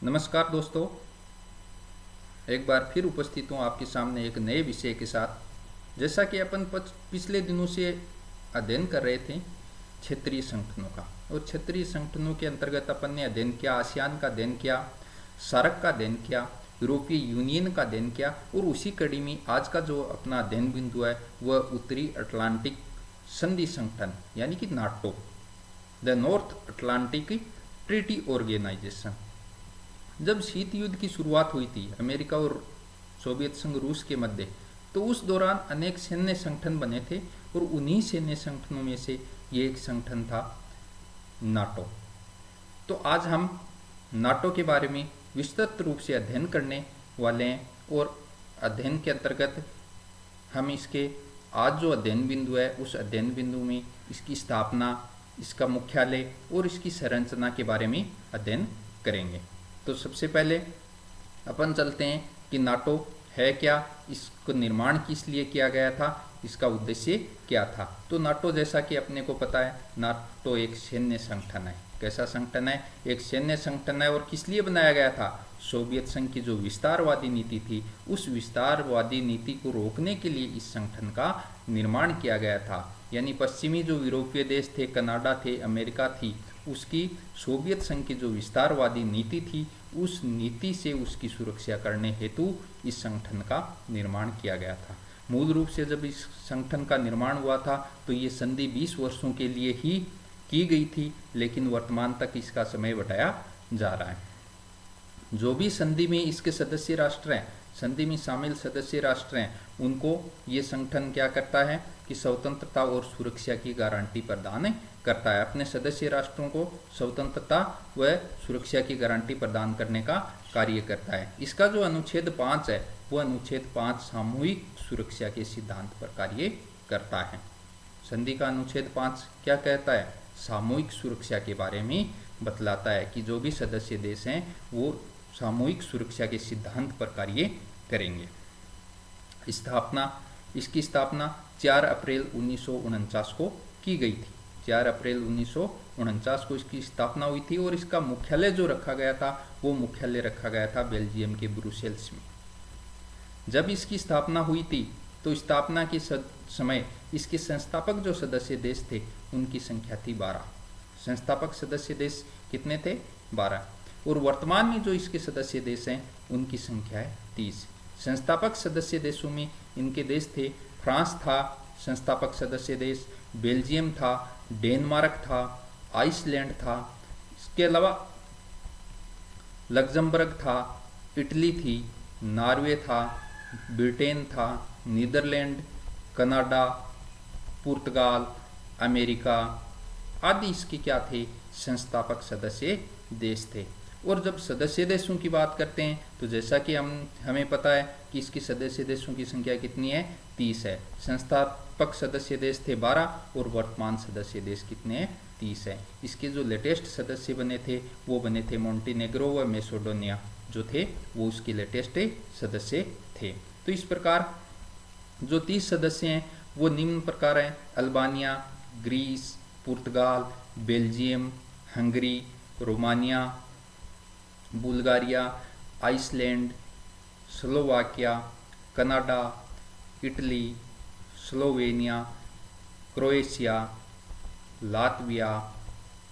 नमस्कार दोस्तों, एक बार फिर उपस्थित हूँ आपके सामने एक नए विषय के साथ। जैसा कि अपन पिछले दिनों से अध्ययन कर रहे थे क्षेत्रीय संगठनों का, और क्षेत्रीय संगठनों के अंतर्गत अपन ने अध्ययन किया, आसियान का अध्ययन किया, सार्क का अध्ययन किया, यूरोपीय यूनियन का अध्ययन किया, और उसी कड़ी में आज का जो अपना अध्ययन बिंदु है वह उत्तरी अटलांटिक संधि संगठन यानी कि NATO, the North Atlantic Treaty Organization. जब शीत युद्ध की शुरुआत हुई थी अमेरिका और सोवियत संघ रूस के मध्य, तो उस दौरान अनेक सैन्य संगठन बने थे, और उन्हीं सैन्य संगठनों में से ये एक संगठन था नाटो। तो आज हम नाटो के बारे में विस्तृत रूप से अध्ययन करने वाले हैं, और अध्ययन के अंतर्गत हम इसके आज जो अध्ययन बिंदु है उस अध्ययन बिंदु में इसकी स्थापना, इसका मुख्यालय और इसकी संरचना के बारे में अध्ययन करेंगे। तो सबसे पहले अपन चलते हैं कि नाटो है क्या, इसको निर्माण किस लिए किया गया था, इसका उद्देश्य क्या था। तो नाटो जैसा कि अपने को पता है, नाटो एक सैन्य संगठन है। कैसा संगठन है? एक सैन्य संगठन है। और किस लिए बनाया गया था? सोवियत संघ की जो विस्तारवादी नीति थी, उस विस्तारवादी नीति को रोकने के लिए इस संगठन का निर्माण किया गया था। यानी पश्चिमी जो यूरोपीय देश थे, कनाडा थे, अमेरिका थी, उसकी सोवियत संघ की जो विस्तारवादी नीति थी, उस नीति से उसकी सुरक्षा करने हेतु इस संगठन का निर्माण किया गया था। मूल रूप से जब इस संगठन का निर्माण हुआ था तो ये संधि 20 वर्षों के लिए ही की गई थी, लेकिन वर्तमान तक इसका समय बढ़ाया जा रहा है। जो भी संधि में इसके सदस्य राष्ट्र हैं, संधि में शामिल सदस्य राष्ट्र हैं, उनको ये संगठन क्या करता है कि स्वतंत्रता और सुरक्षा की गारंटी प्रदान करता है। अपने सदस्य राष्ट्रों को स्वतंत्रता व सुरक्षा की गारंटी प्रदान करने का कार्य करता है। इसका जो अनुच्छेद 5 है, वो अनुच्छेद 5 सामूहिक सुरक्षा के सिद्धांत पर कार्य करता है। संधि का अनुच्छेद 5 क्या कहता है? सामूहिक सुरक्षा के बारे में बतलाता है कि जो भी सदस्य देश हैं वो सामूहिक सुरक्षा के सिद्धांत पर कार्य करेंगे। इसकी स्थापना 4 अप्रैल 1949 को की गई थी। 4 अप्रैल 1949 को इसकी स्थापना हुई थी, और इसका मुख्यालय जो रखा गया था वो मुख्यालय रखा गया था बेल्जियम के ब्रुसेल्स में। जब इसकी स्थापना हुई थी तो स्थापना के समय इसके संस्थापक जो सदस्य देश थे उनकी संख्या थी 12। संस्थापक सदस्य देश कितने थे? 12। और वर्तमान में जो इसके सदस्य देश हैं उनकी संख्या है 30। संस्थापक सदस्य देशों में इनके देश थे, फ्रांस था संस्थापक सदस्य देश, बेल्जियम था, डेनमार्क था, आइसलैंड था, इसके अलावा लग्जमबर्ग था, इटली थी, नॉर्वे था, ब्रिटेन था, नीदरलैंड, कनाडा, पुर्तगाल, अमेरिका आदि इसके क्या थे? संस्थापक सदस्य देश थे। और जब सदस्य देशों की बात करते हैं तो जैसा कि हमें पता है कि इसकी सदस्य देशों की संख्या कितनी है? 30 है। संस्थापक सदस्य देश थे 12 और वर्तमान सदस्य देश कितने हैं? 30 है। इसके जो लेटेस्ट सदस्य बने थे वो बने थे मोंटेनेग्रो व मैसेडोनिया जो थे वो उसके लेटेस्ट सदस्य थे। तो इस प्रकार जो 30 सदस्य हैं वो निम्न प्रकार हैं: Albania, Greece, Portugal, Belgium, Hungary, Romania, Bulgaria, Iceland, Slovakia, Canada, Italy, Slovenia, Croatia, Latvia,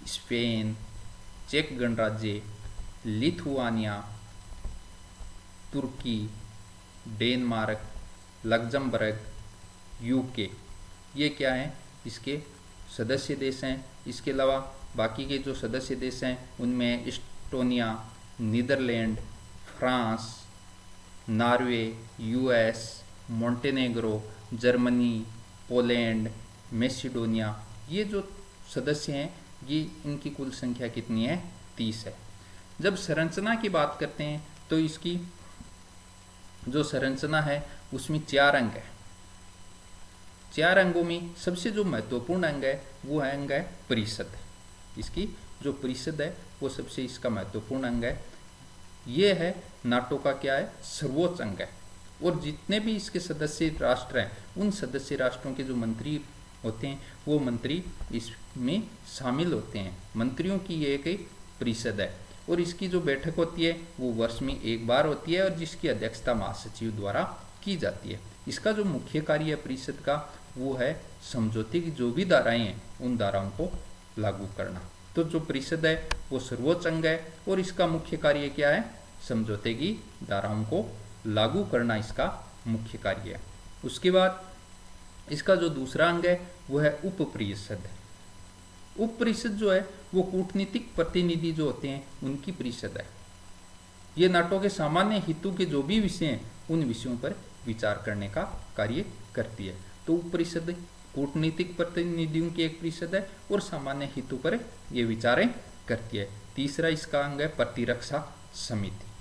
Spain, चेक गणराज्य, लिथुआनिया, तुर्की, डेनमार्क, लग्जमबर्ग, यूके, ये क्या हैं? इसके सदस्य देश हैं। इसके अलावा बाकी के जो सदस्य देश हैं उनमें Estonia, Netherland, France, Norway, US, Montenegro, Germany, Poland, Macedonia, ये जो सदस्य हैं ये इनकी कुल संख्या कितनी है? 30 है। जब संरचना की बात करते हैं तो इसकी जो संरचना है उसमें 4 अंग है। 4 अंगों में सबसे जो महत्वपूर्ण अंग है वो अंग है परिषद। इसकी जो परिषद है वो सबसे इसका महत्वपूर्ण अंग है। ये है नाटो का क्या है? सर्वोच्च अंग है। और जितने भी इसके सदस्य राष्ट्र हैं उन सदस्य राष्ट्रों के जो मंत्री होते हैं वो मंत्री इसमें शामिल होते हैं। मंत्रियों की ये एक परिषद है। और इसकी जो बैठक होती है वो वर्ष में एक बार होती है और जिसकी अध्यक्षता महासचिव द्वारा की जाती है। इसका जो मुख्य कार्य है परिषद का वो है समझौते की जो भी धाराएं हैं उन धाराओं को लागू करना। तो जो परिषद है वो सर्वोच्च अंग है और इसका मुख्य कार्य क्या है? समझौते की धाराओं को लागू करना इसका मुख्य कार्य है। उसके बाद इसका जो दूसरा अंग है वो है उप परिषद। उप परिषद जो है वो कूटनीतिक प्रतिनिधि जो होते हैं उनकी परिषद है। ये नाटो के सामान्य हितों के जो भी विषय हैं उन विषयों पर विचार करने का कार्य करती है। तो उप परिषद कूटनीतिक प्रतिनिधियों की एक परिषद है और सामान्य हितों पर ये विचारें करती है। तीसरा इसका अंग है प्रतिरक्षा समिति।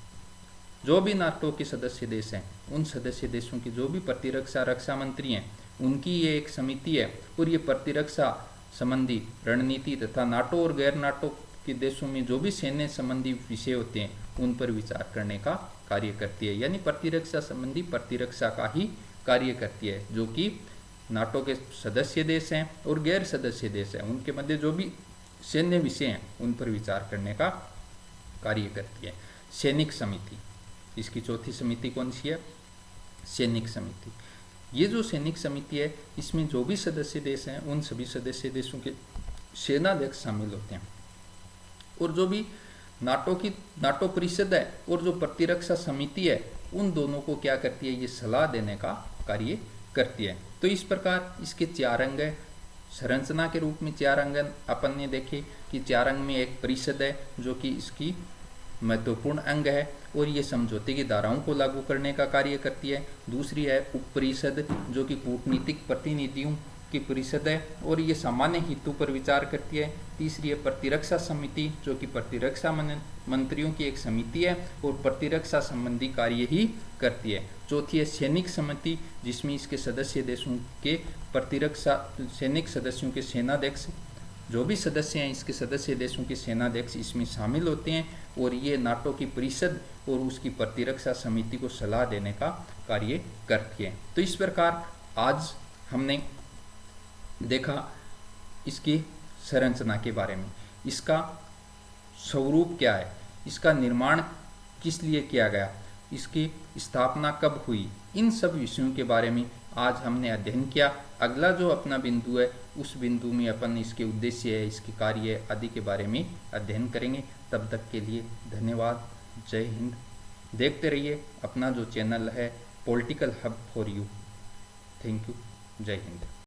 जो भी नाटो के सदस्य देश हैं उन सदस्य देशों की जो भी प्रतिरक्षा रक्षा मंत्री हैं उनकी ये एक समिति है और ये प्रतिरक्षा संबंधी रणनीति तथा नाटो और गैर नाटो के देशों में जो भी सैन्य संबंधी विषय होते हैं उन पर विचार करने का कार्य करती है। यानी प्रतिरक्षा संबंधी प्रतिरक्षा का ही कार्य करती है। जो कि नाटो के सदस्य देश हैं और गैर सदस्य देश हैं उनके मध्य जो भी सैन्य विषय हैं उन पर विचार करने का कार्य करती है। सैनिक समिति, इसकी चौथी समिति कौन सी है? सैनिक समिति। ये जो सैनिक समिति है इसमें जो भी सदस्य देश हैं उन सभी सदस्य देशों के सेनाध्यक्ष शामिल होते हैं और जो भी नाटो परिषद है और जो प्रतिरक्षा समिति है उन दोनों को क्या करती है? ये सलाह देने का कार्य करती है। तो इस प्रकार इसके चार अंग है। संरचना के रूप में चार अंग अपन ने देखे कि चार अंग में एक परिषद है जो कि इसकी महत्वपूर्ण अंग है और ये समझौते की धाराओं को लागू करने का कार्य करती है। दूसरी है उप परिषद जो कि कूटनीतिक प्रतिनिधियों की परिषद है और ये सामान्य हितों पर विचार करती है। तीसरी है प्रतिरक्षा समिति जो कि प्रतिरक्षा मंत्रियों की एक समिति है और प्रतिरक्षा संबंधी कार्य ही करती है। चौथी है सैनिक समिति जिसमें इसके सदस्य देशों के प्रतिरक्षा सैनिक सदस्यों के सेनाध्यक्ष जो भी सदस्य हैं इसके सदस्य देशों के सेनाध्यक्ष इसमें शामिल होते हैं और ये नाटो की परिषद और उसकी प्रतिरक्षा समिति को सलाह देने का कार्य करती है। तो इस प्रकार आज हमने देखा इसकी संरचना के बारे में, इसका स्वरूप क्या है, इसका निर्माण किस लिए किया गया, इसकी स्थापना कब हुई, इन सब विषयों के बारे में आज हमने अध्ययन किया। अगला जो अपना बिंदु है उस बिंदु में अपन इसके उद्देश्य है, इसके कार्य आदि के बारे में अध्ययन करेंगे। तब तक के लिए धन्यवाद। जय हिंद। देखते रहिए अपना जो चैनल है political hub for you. Thank you. जय हिंद।